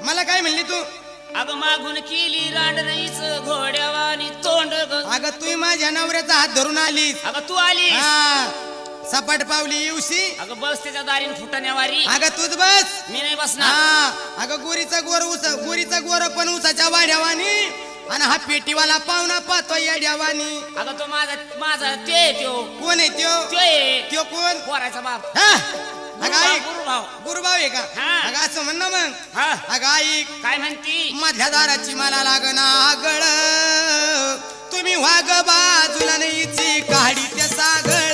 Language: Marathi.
मला काय म्हणली तू? अगं मागून केली रांडणीच घोड्यावानी तोंड ग. अगं तू माझ्या नवऱ्याचा हात धरून आलीस. अगं तू आली. हा सपाट पावली येऊशी. अगं बस त्याच्या दारीन फुटाण्यावारी. अगं तूच बस. मी नाही बसणार. हा अगं गोरीचा गोर पण उसाच्या वाड्यावानी आणि हा पेटीवाला पाहुणा पाहतो येड्यावानी. अगं तो माझा ते त्यो कोण आहे त्यो? त्यो कोण? पोराचा बाप. हा अगं आई गुरुभाव. गुरुभाव आहे का? हा. अगं असं म्हण ना मग. हा अगं आई काय म्हणती? मधल्या दाराची मला लागना गळ तुम्ही वाग बाजूला नाहीची काढी त्या सागळ